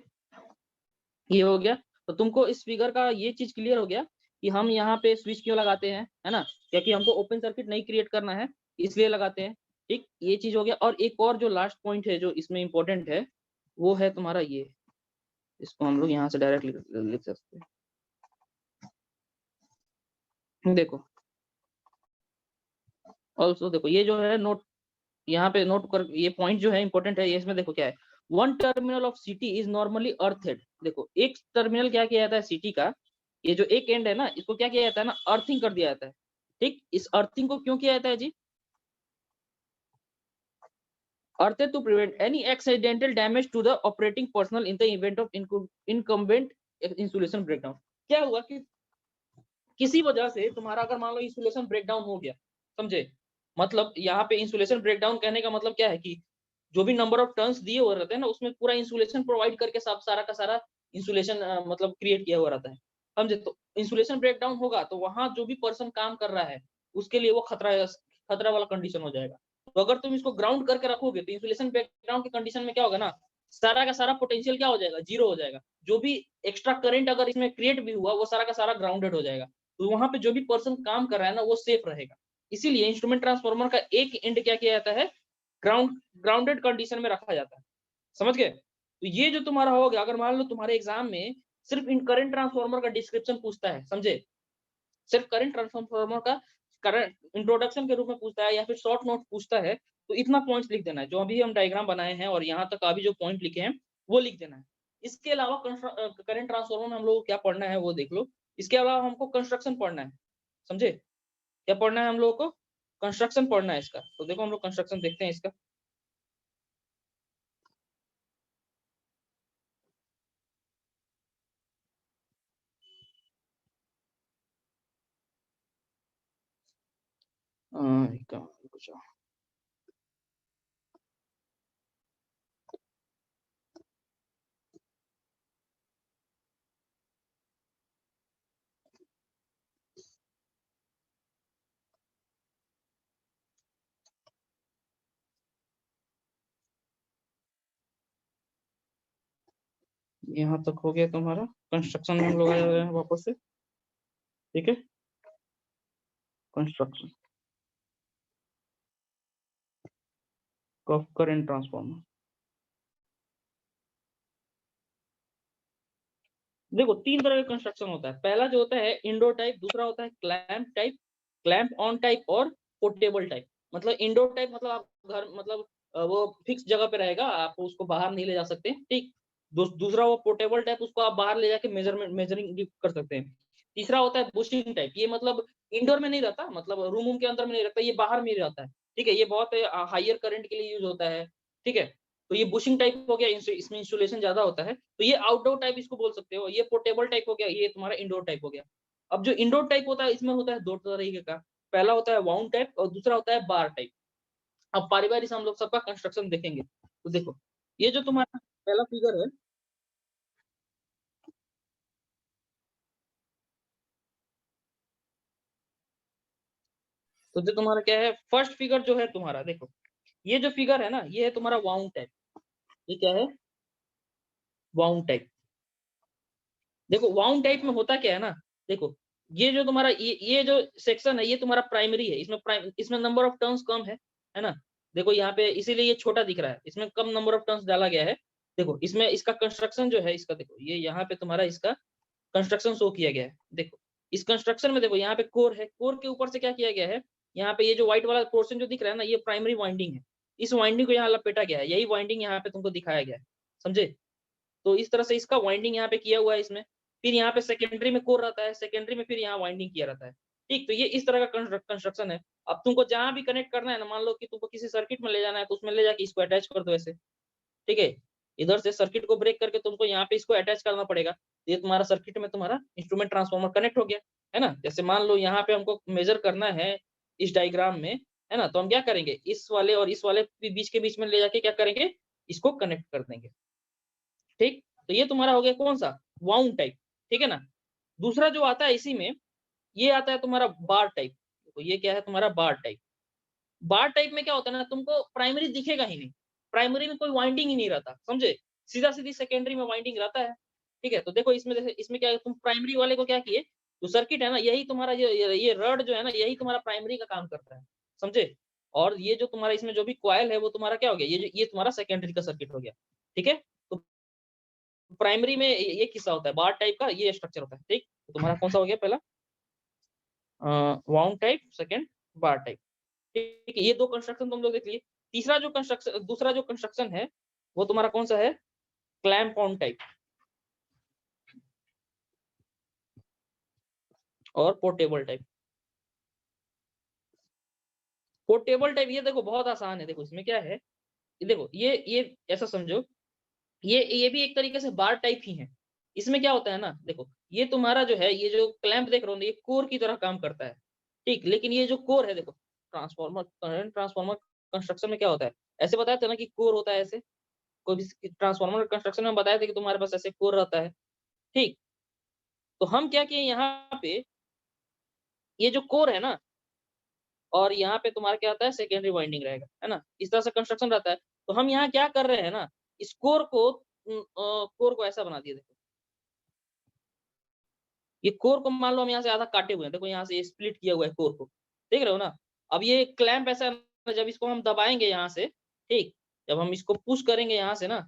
Speaker 1: ये हो गया, तो तुमको इस फिगर का ये चीज क्लियर हो गया कि हम यहाँ पे स्विच क्यों लगाते हैं, है ना, क्योंकि हमको ओपन सर्किट नहीं क्रिएट करना है, इसलिए लगाते हैं, ठीक। ये चीज हो गया, और एक और जो लास्ट पॉइंट है जो इसमें इंपॉर्टेंट है, वो है तुम्हारा ये, इसको हम लोग यहाँ से डायरेक्ट लिख सकते हैं, देखो ऑल्सो, देखो ये जो है नोट, यहाँ पे नोट कर, ये पॉइंट जो है इंपॉर्टेंट है, ये इसमें देखो क्या है, one terminal of CT is normally earthed. देखो एक टर्मिनल क्या किया जाता है सिटी का, ये जो एक एंड है ना, इसको क्या किया जाता है ना, अर्थिंग कर दिया जाता है, ठीक। इस अर्थिंग को क्यों किया जाता है जी, earthed to prevent any accidental damage to the operating personnel in the event of incumbent insulation breakdown। क्या हुआ कि किसी वजह से तुम्हारा अगर मान लो इंसुलेशन ब्रेकडाउन हो गया, समझे, मतलब यहाँ पे इंसुलेशन ब्रेकडाउन कहने का मतलब क्या है कि जो भी नंबर ऑफ टर्न्स दिए हुए रहते हैं ना, उसमें पूरा इंसुलेशन प्रोवाइड करके सब सारा का सारा इंसुलेशन मतलब क्रिएट किया हुआ रहता है, समझे। तो इंसुलेशन ब्रेकडाउन होगा तो वहां जो भी पर्सन काम कर रहा है उसके लिए वो खतरा वाला कंडीशन हो जाएगा। तो अगर तुम इसको ग्राउंड करके रखोगे तो इंसुलेशन ब्रेकडाउन की कंडीशन में क्या होगा ना, सारा का सारा पोटेंशियल क्या हो जाएगा, जीरो हो जाएगा, जो भी एक्स्ट्रा करंट अगर इसमें क्रिएट भी हुआ वो सारा का सारा ग्राउंडेड हो जाएगा, तो वहां पे जो भी पर्सन काम कर रहा है ना वो सेफ रहेगा। इसीलिए इंस्ट्रूमेंट ट्रांसफार्मर का एक एंड क्या किया जाता है, ग्राउंडेड कंडीशन में रखा जाता है, समझ गए। तो ये जो तुम्हारा हो गया, अगर मान लो तुम्हारे एग्जाम में सिर्फ इन करंट ट्रांसफार्मर का डिस्क्रिप्शन पूछता है, समझे, सिर्फ करंट ट्रांसफार्मर का करंट इंट्रोडक्शन के रूप में पूछता है या फिर शॉर्ट नोट पूछता है, तो इतना पॉइंट्स लिख देना है, जो अभी हम डायग्राम बनाए हैं और यहाँ तक अभी जो पॉइंट लिखे हैं वो लिख देना है। इसके अलावा करंट ट्रांसफार्मर में हम लोग को क्या पढ़ना है वो देख लो। इसके अलावा हमको कंस्ट्रक्शन पढ़ना है, समझे, क्या पढ़ना है हम लोगों को, कंस्ट्रक्शन पढ़ना है इसका। तो देखो हम लोग कंस्ट्रक्शन देखते हैं इसका। कुछ यहाँ तक हो गया तुम्हारा। कंस्ट्रक्शन में हम लोग आ जा रहे हैं वापस से, ठीक है। Construction of current transformer. देखो 3 तरह का कंस्ट्रक्शन होता है। पहला जो होता है इंडोर टाइप, दूसरा होता है clamp type, clamp on type और पोर्टेबल टाइप। मतलब इंडोर टाइप मतलब आप घर मतलब वो फिक्स जगह पे रहेगा, आप उसको बाहर नहीं ले जा सकते, ठीक। दूसरा वो पोर्टेबल टाइप, उसको आप बाहर ले जाके मेजरिंग कर सकते हैं। तीसरा होता है बुशिंग टाइप, ये मतलब इंडोर में नहीं रहता, मतलब रूम के अंदर में नहीं रहता, ये बाहर में रहता है, ठीक है। ये बहुत हायर करंट के लिए यूज होता है, ठीक है। तो ये बुशिंग टाइप हो गया, इसमें इंसुलेशन ज्यादा होता है। तो ये आउटडोर टाइप इसको बोल सकते हो। ये पोर्टेबल टाइप हो गया, ये तुम्हारा इंडोर टाइप हो गया। अब जो इंडोर टाइप होता है इसमें होता है 2 तरीके का। पहला होता है वाउंड टाइप और दूसरा होता है बार टाइप। अब पारिवारिक से हम लोग सबका कंस्ट्रक्शन देखेंगे। तो देखो ये जो तुम्हारा पहला फिगर है, तो जो तुम्हारा क्या है, फर्स्ट फिगर जो है तुम्हारा, देखो ये जो फिगर है ना, ये है तुम्हारा वाउंड टाइप। ये क्या है, वाउंड टाइप। देखो वाउंड टाइप में होता क्या है ना, देखो ये जो तुम्हारा ये जो सेक्शन है, ये तुम्हारा प्राइमरी है। इसमें नंबर ऑफ टर्न्स कम है ना। देखो यहाँ पे इसीलिए ये छोटा दिख रहा है, इसमें कम नंबर ऑफ टर्न्स डाला गया है। देखो इसमें इसका कंस्ट्रक्शन जो है इसका, देखो ये यहाँ पे तुम्हारा इसका कंस्ट्रक्शन शो किया गया है। देखो इस कंस्ट्रक्शन में देखो यहाँ पे कोर है, कोर के ऊपर से क्या किया गया है, यहाँ पे ये जो व्हाइट वाला पोर्शन जो दिख रहा है ना, ये प्राइमरी वाइंडिंग है। इस वाइंडिंग को यहाँ लपेटा गया है, यही वाइंडिंग यहाँ पे तुमको दिखाया गया है, समझे। तो इस तरह से इसका वाइंडिंग यहाँ पे किया हुआ है इसमें। फिर यहाँ पे सेकेंडरी में कोर रहता है, सेकेंडरी में फिर यहाँ वाइंडिंग किया रहता है, ठीक। तो ये इस तरह का कंस्ट्रक्शन है। अब तुमको जहां भी कनेक्ट करना है ना, मान लो कि तुमको किसी सर्किट में ले जाना है, तो उसमें ले जाके इसको अटैच कर दो ऐसे, ठीक है। इधर से सर्किट को ब्रेक करके तुमको यहाँ पे इसको अटैच करना पड़ेगा। ये तुम्हारा सर्किट में तुम्हारा इंस्ट्रूमेंट ट्रांसफार्मर कनेक्ट हो गया, है ना। जैसे मान लो यहाँ पे हमको मेजर करना है इस डायग्राम में, है ना, तो हम क्या करेंगे, इस वाले और इस वाले बीच के बीच में ले जाके क्या करेंगे, इसको कनेक्ट कर देंगे, ठीक। तो ये तुम्हारा हो गया कौन सा, वाउंड टाइप, ठीक है ना। दूसरा जो आता है इसी में, ये आता है तुम्हारा बार टाइप। तो ये क्या है तुम्हारा बार टाइप। बार टाइप में क्या होता है ना, तुमको प्राइमरी दिखेगा ही नहीं, प्राइमरी में कोई वाइंडिंग ही नहीं रहता, समझे। सीधा सीधी सेकेंडरी में वाइंडिंग रहता है, ठीक है। तो देखो इसमें जैसे इसमें क्या है, तुम प्राइमरी वाले को क्या किए, तो सर्किट है ना, यही तुम्हारा ये रड जो है ना, यही तुम्हारा प्राइमरी का काम करता है, समझे। और ये जो तुम्हारा इसमें जो भी कॉइल है वो तुम्हारा क्या हो गया, ये तुम्हारा सेकेंडरी का सर्किट हो गया, ठीक है। तो प्राइमरी में ये किस्सा होता है, बार टाइप का ये स्ट्रक्चर होता है, ठीक। तो तुम्हारा कौन सा हो गया, पहला वाउंड टाइप, सेकंड बार टाइप, ठीक है। ये 2 कंस्ट्रक्शन तुम लोग देख लिए। तीसरा जो कंस्ट्रक्शन, दूसरा जो कंस्ट्रक्शन है वो तुम्हारा कौन सा है, क्लैंप ऑन टाइप और पोर्टेबल टाइप। पोर्टेबल टाइप ये देखो बहुत आसान है। देखो इसमें क्या है, ये देखो ये ऐसा समझो, ये भी एक तरीके से बार टाइप ही है। इसमें क्या होता है ना, देखो ये तुम्हारा जो है, ये जो क्लैंप देख रहे हो, ये कोर की तरह काम करता है, ठीक। लेकिन ये जो कोर है, देखो ट्रांसफार्मर, करंट ट्रांसफार्मर कंस्ट्रक्शन में क्या होता है, ऐसे बताया था ना कि कोर होता है ऐसे, कोई भी ट्रांसफार्मर कंस्ट्रक्शन में बताया था कि तुम्हारे पास ऐसे कोर रहता है, ठीक। तो हम क्या किए यहाँ पे, ये जो कोर है ना, और यहाँ पे तुम्हारा क्या आता है, सेकेंडरी वाइंडिंग रहेगा, है ना। इस तरह से कंस्ट्रक्शन रहता है। तो हम यहाँ क्या कर रहे हैं ना, इस कोर को ऐसा बना दिया। देखो ये कोर को मान लो हम यहाँ से आधा काटे हुए हैं, देखो यहाँ से स्प्लिट किया हुआ है कोर को, देख रहे हो ना। अब ये क्लैंप ऐसा है ना, जब इसको हम दबाएंगे यहाँ से, ठीक, जब हम इसको पुश करेंगे यहाँ से ना,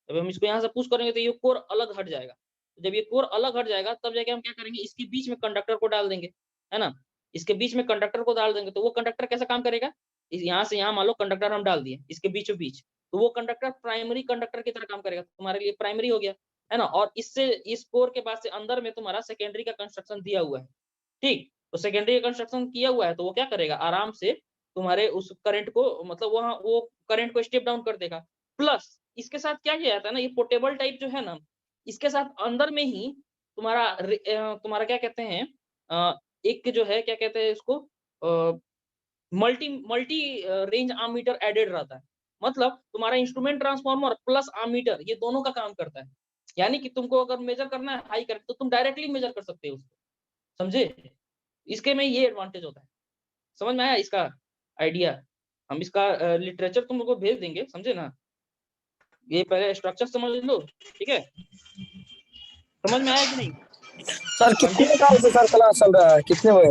Speaker 1: जब हम इसको यहाँ से पुश करेंगे तो ये कोर अलग हट जाएगा। जब ये कोर अलग हट जाएगा तब जाके हम क्या करेंगे, इसके बीच में कंडक्टर को डाल देंगे, है ना। इसके बीच में कंडक्टर को डाल देंगे तो वो कंडक्टर कैसा काम करेगा, यहाँ से यहाँ मान लो कंडक्टर हम डाल दिए इसके बीचों बीच, तो वो कंडक्टर प्राइमरी कंडक्टर की तरह काम करेगा, तुम्हारे लिए प्राइमरी हो गया, है ना। और इससे इस कोर के बाद से अंदर में तुम्हारा सेकेंडरी का कंस्ट्रक्शन दिया हुआ है, ठीक। तो सेकेंडरी का कंस्ट्रक्शन किया हुआ है तो वो क्या करेगा, आराम से तुम्हारे उस करंट को, मतलब वहां वो करंट को स्टेप डाउन कर देगा। प्लस इसके साथ क्या किया जाता है ना, ये पोर्टेबल टाइप जो है ना, इसके साथ अंदर में ही तुम्हारा क्या कहते हैं, एक जो है क्या कहते हैं इसको, multi multi range ammeter added रहता है। मतलब तुम्हारा instrument transformer plus ammeter ये दोनों का काम करता है। यानी कि तुमको अगर मेजर करना है हाई करंट तो तुम डायरेक्टली मेजर कर सकते हो उसको, समझे? इसके में ये एडवांटेज होता है। समझ में आया इसका आइडिया? हम इसका लिटरेचर तुम लोग को भेज देंगे, समझे ना? ये पहले स्ट्रक्चर समझ लो, ठीक है? समझ में आया कि नहीं?
Speaker 4: सर कितने
Speaker 1: कंटिन्यू।
Speaker 4: टाइम से सर क्लास चल रहा है, कितने बजे?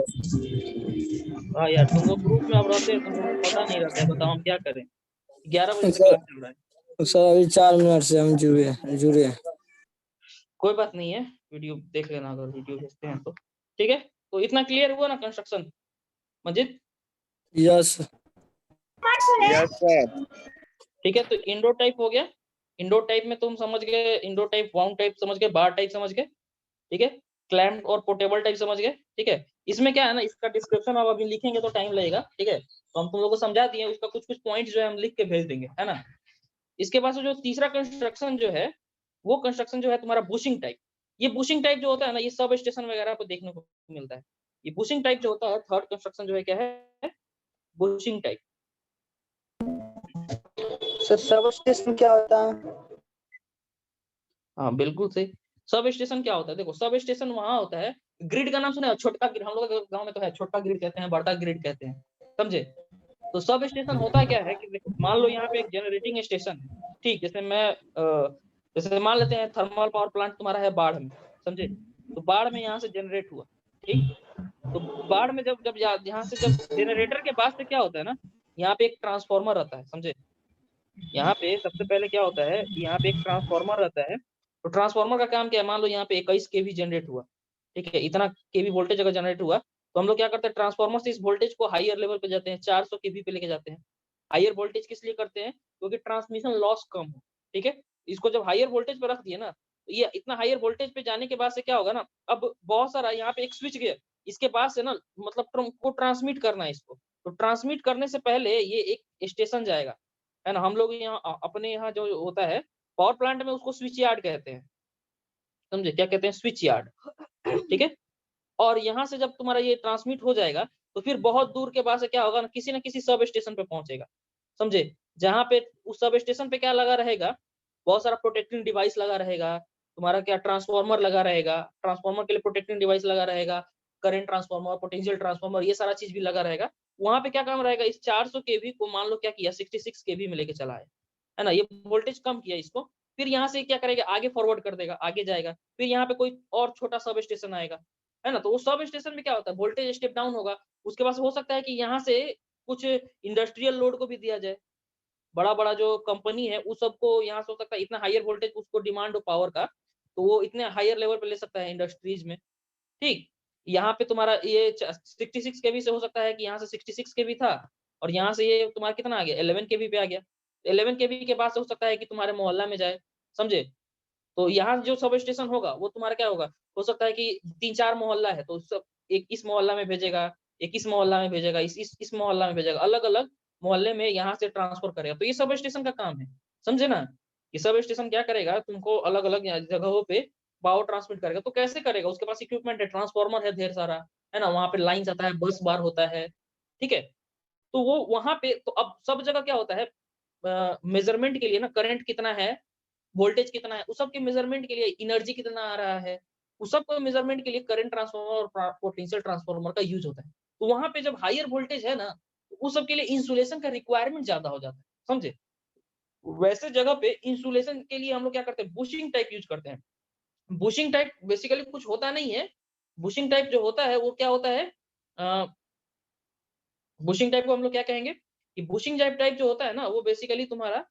Speaker 1: हाँ यार, तुम लोग ग्रुप में अब रहते हैं, तुम लोग को पता नहीं रहता है, बताओ हम क्या करें? 11 बजे से
Speaker 4: सर
Speaker 1: क्लास चल रहा है।
Speaker 4: सर अभी 4 मिनट से हम जुड़े।
Speaker 1: कोई बात नहीं है, वीडियो देख लेना अगर वीडियो भेजते हैं तो, ठीक है? तो इतना क्लियर हुआ ना construction, Majid?
Speaker 4: Yes
Speaker 2: yes sir.
Speaker 1: ठीक है, तो इंडोर टाइप हो गया। इंडोर टाइप में तुम समझ गए, इंडोर टाइप, वाउंड टाइप समझ गए, बार टाइप समझ गए, ठीक है? क्लैम्प और पोर्टेबल टाइप समझ गए, ठीक है? इसमें क्या है ना, इसका डिस्क्रिप्शन अब अभी लिखेंगे तो टाइम लगेगा, ठीक है? तो हम तुम लोगों को समझा दिए, उसका कुछ पॉइंट्स जो है हम लिख के भेज देंगे, है ना? इसके बाद से जो तीसरा कंस्ट्रक्शन जो है, वो कंस्ट्रक्शन जो है तुम्हारा बुशिंग टाइप। ये बुशिंग टाइप जो होता है ना, ये सब स्टेशन वगैरह पे देखने को मिलता है। ये बुशिंग टाइप जो होता है, थर्ड कंस्ट्रक्शन जो है क्या है? Bushing type.
Speaker 3: Sir sub station क्या होता है?
Speaker 1: हाँ बिल्कुल सही। सब स्टेशन क्या होता है? देखो, सब स्टेशन वहां होता है, ग्रिड का नाम सुना है? छोटका ग्रिड, हम लोग के गांव में तो है, छोटका ग्रिड कहते हैं, बड़का ग्रिड कहते हैं, समझे? तो सब स्टेशन होता क्या है कि देखो, मान लो यहाँ पे एक जनरेटिंग स्टेशन है, ठीक? जैसे मान लेते हैं थर्मल पावर प्लांट तुम्हारा है बाढ़ में, समझे? तो बाढ़ में यहाँ से जनरेट हुआ, ठीक? तो बाढ़ में जब जब यहाँ से जब जनरेटर के बाद से क्या होता है ना, यहाँ पे एक ट्रांसफार्मर रहता है, समझे? यहाँ पे सबसे पहले क्या होता है, यहाँ पे एक ट्रांसफार्मर रहता है। तो ट्रांसफार्मर का काम क्या है? मान लो यहाँ पे 21 केवी जनरेट हुआ, ठीक है? इतना केवी वोल्टेज अगर जनरेट हुआ तो हम लोग क्या करते हैं, ट्रांसफार्मर से इस वोल्टेज को हायर लेवल पे जाते हैं, 400 केवी पे लेके जाते हैं। हायर वोल्टेज किस लिए करते हैं? क्योंकि ट्रांसमिशन लॉस कम हो, ठीक है? इसको जब हायर वोल्टेज पे रख दिए ना, तो ये इतना हायर वोल्टेज पे जाने के बाद से क्या होगा ना, अब बहुत सारा यहाँ पे एक स्विच गया, इसके बाद से ना मतलब को ट्रांसमिट करना है इसको। तो ट्रांसमिट करने से पहले ये एक स्टेशन जाएगा, है ना? हम लोग यहाँ अपने यहाँ जो होता है पावर प्लांट में, उसको स्विच यार्ड कहते हैं, समझे? क्या कहते हैं? स्विच यार्ड, ठीक है? और यहाँ से जब तुम्हारा ये ट्रांसमिट हो जाएगा तो फिर बहुत दूर के बाद से क्या होगा ना, किसी न किसी सब स्टेशन पे पहुंचेगा, समझे? जहाँ पे उस सब स्टेशन पे क्या लगा रहेगा, बहुत सारा प्रोटेक्टिंग डिवाइस लगा रहेगा, तुम्हारा क्या ट्रांसफार्मर लगा रहेगा, ट्रांसफार्मर के लिए प्रोटेक्टिंग डिवाइस लगा रहेगा, करंट ट्रांसफार्मर, पोटेंशियल ट्रांसफार्मर, ये सारा चीज भी लगा रहेगा। वहां पे क्या काम रहेगा, इस 400 केवी को मान लो क्या किया, 66 केवी में लेके चला है ना? ये वोल्टेज कम किया इसको, फिर यहाँ से क्या करेगा, आगे फॉरवर्ड कर देगा, आगे जाएगा, फिर यहाँ पे कोई और छोटा सब स्टेशन आएगा, है ना? तो वो सब स्टेशन में क्या होता है, वोल्टेज स्टेप डाउन होगा। उसके बाद हो सकता है कि यहाँ से कुछ इंडस्ट्रियल लोड को भी दिया जाए, बड़ा-बड़ा जो कंपनी है उस सबको यहाँ से हो सकता है इतना हायर वोल्टेज उसको डिमांड हो पावर का, तो वो इतने हायर लेवल पे ले सकता है इंडस्ट्रीज में, ठीक? यहाँ पे तुम्हारा ये 66 केवी से हो सकता है कि यहाँ से 66 केवी था और यहाँ से ये तुम्हारा कितना आ गया, 11 केवी पे आ गया। 11 केवी के बाद से हो सकता है कि तुम्हारे मोहल्ला में जाए, समझे? तो यहाँ जो सब स्टेशन होगा वो तुम्हारा क्या होगा, हो सकता है कि 3-4 मोहल्ला है तो सब एक इस मोहल्ला में भेजेगा, एक इस मोहल्ला में भेजेगा, इस मोहल्ला में भेजेगा, अलग-अलग मोहल्ले में यहाँ से ट्रांसफर करेगा। तो ये सब स्टेशन का काम है, समझे ना? ये सब स्टेशन क्या करेगा, तुमको अलग-अलग जगहों पे पावर ट्रांसमिट करेगा। तो कैसे करेगा? उसके पास इक्विपमेंट है, ट्रांसफार्मर है ढेर सारा, है ना? वहाँ पे लाइन्स आता है, बस बार होता है, ठीक है? तो वो वहाँ पे तो अब सब जगह क्या होता है, मेजरमेंट के लिए ना करंट कितना है, वोल्टेज कितना है, उस सब के मेजरमेंट के लिए एनर्जी कितना आ रहा है, उस सब को मेजरमेंट के लिए करंट ट्रांसफार्मर और पोटेंशियल ट्रांसफार्मर का यूज होता है। तो वहाँ पे जब हायर वोल्टेज है ना, तो उस सब के लिए इंसुलेशन का रिक्वायरमेंट ज्यादा हो जाता है, समझे? वैसे जगह पे इंसुलेशन के लिए हम लोग क्या करते हैं, बुशिंग टाइप यूज करते हैं। बुशिंग टाइप बेसिकली कुछ होता नहीं है। बुशिंग टाइप जो होता है वो क्या होता है, अ, बुशिंग टाइप को हम लोग क्या कहेंगे कि बुशिंग टाइप टाइप जो होता है ना, वो बेसिकली तुम्हारा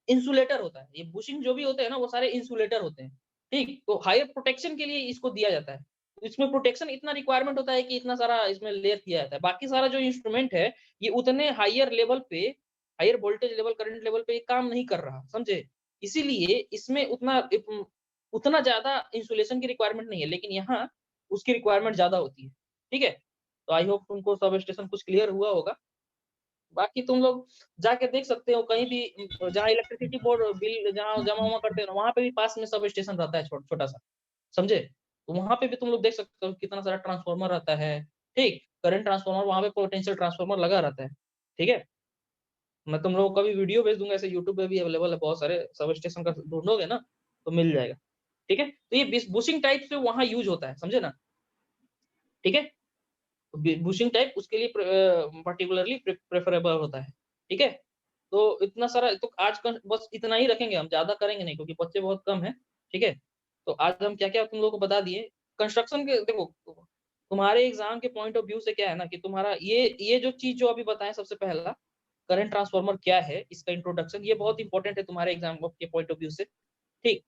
Speaker 1: इंसुलेटर होता है। ये बुशिंग जो भी होते हैं ना, वो सारे इंसुलेटर होते हैं, ठीक? तो हायर प्रोटेक्शन के लिए इसको दिया जाता है। इसमें प्रोटेक्शन इतना रिक्वायरमेंट होता है कि इतना सारा इसमें लेयर किया जाता है। बाकी सारा जो इंस्ट्रूमेंट है, ये उतने हायर लेवल पे, higher voltage level, current level पे ये काम नहीं कर रहा, समझे? इसीलिए इसमें उतना ज़्यादा इंसुलेशन की रिक्वायरमेंट नहीं है, लेकिन यहाँ उसकी रिक्वायरमेंट ज़्यादा होती है, ठीक है? तो आई होप तुमको सब स्टेशन कुछ क्लियर हुआ होगा। बाकी तुम लोग जाके देख सकते हो कहीं भी, जहाँ इलेक्ट्रिसिटी बोर्ड बिल जहाँ जमा हुआ करते हैं ना, वहाँ पे भी पास में सब स्टेशन रहता है छोटा सा, समझे? तो वहाँ पे भी तुम लोग देख सकते हो कितना सारा ट्रांसफार्मर रहता है, ठीक? करंट ट्रांसफार्मर वहां पे पोटेंशियल ट्रांसफार्मर लगा रहता है, ठीक है। मैं तुम लोगों को कभी वीडियो भेज दूंगा, ऐसे यूट्यूब पे भी अवेलेबल है बहुत सारे, सब स्टेशन का ढूंढोगे ना तो मिल जाएगा, ठीक है। तो ये बुशिंग टाइप से वहां यूज होता है, समझे ना, ठीक है। बुशिंग टाइप उसके लिए पर्टिकुलरली प्रेफरेबल होता है, ठीक है। तो इतना सारा, तो आज का बस इतना ही रखेंगे, हम ज्यादा करेंगे नहीं क्योंकि बच्चे बहुत कम है, ठीक है। तो आज हम क्या क्या तुम लोगों को बता दिए कंस्ट्रक्शन के। देखो तुम्हारे एग्जाम के पॉइंट ऑफ व्यू से क्या है ना कि तुम्हारा ये जो चीज जो अभी बताएं, सबसे पहला करंट ट्रांसफार्मर क्या है, इसका इंट्रोडक्शन, ये बहुत इंपॉर्टेंट है तुम्हारे एग्जाम के पॉइंट ऑफ व्यू से, ठीक।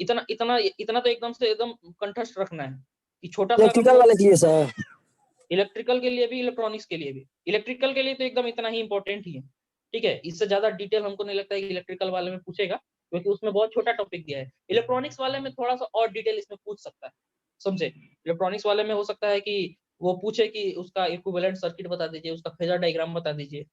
Speaker 1: इतना इतना इतना तो एकदम से एकदम कंठस्थ रखना है कि छोटा सा
Speaker 4: इलेक्ट्रिकल वाले के लिए सर,
Speaker 1: इलेक्ट्रिकल के लिए भी, इलेक्ट्रॉनिक्स के लिए भी। इलेक्ट्रिकल के लिए तो एकदम इतना ही इंपॉर्टेंट ही है, ठीक है। इससे ज्यादा डिटेल हमको नहीं लगता है कि इलेक्ट्रिकल वाले में पूछेगा, क्योंकि उसमें बहुत छोटा टॉपिक दिया है। इलेक्ट्रॉनिक्स वाले में थोड़ा सा और डिटेल इसमें पूछ सकता है, समझे। इलेक्ट्रॉनिक्स वाले में हो सकता है कि वो पूछे कि उसका इक्विवेलेंट सर्किट बता दीजिए, उसका फेजर डायग्राम बता दीजिए,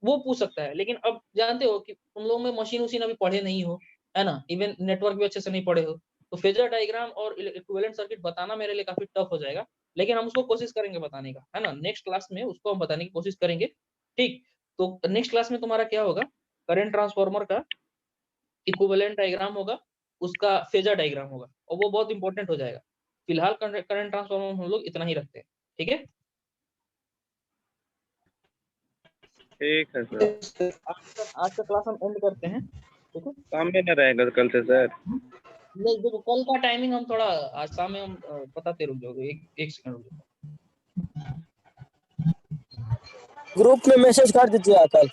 Speaker 1: वो पूछ सकता है। लेकिन अब जानते हो कि तुम लोग में मशीन उशीन अभी पढ़े नहीं हो, है ना, इवन नेटवर्क भी अच्छे से नहीं पढ़े हो, तो फेजर डायग्राम और इक्विवेलेंट सर्किट बताना मेरे लिए काफी टफ हो जाएगा। लेकिन हम उसको कोशिश करेंगे बताने का, है ना। नेक्स्ट क्लास में उसको हम बताने की कोशिश करेंगे, ठीक। तो नेक्स्ट क्लास में तुम्हारा क्या होगा, करंट ट्रांसफार्मर का इक्विवेलेंट डायग्राम होगा, उसका फेजर डायग्राम होगा, और वो बहुत इंपॉर्टेंट हो जाएगा। फिलहाल करंट ट्रांसफार्मर हम लोग इतना ही रखते हैं, ठीक है।
Speaker 2: ठीक है सर,
Speaker 1: आज का क्लास हम एंड करते हैं, ठीक है।
Speaker 2: काम भी नहीं रहेगा कल से सर।
Speaker 1: नहीं देखो, कल का टाइमिंग हम थोड़ा आज शाम में हम बताते, रुक जाओगे एक सेकंड रुक जाओ।
Speaker 4: ग्रुप में मैसेज कर दीजिए कल।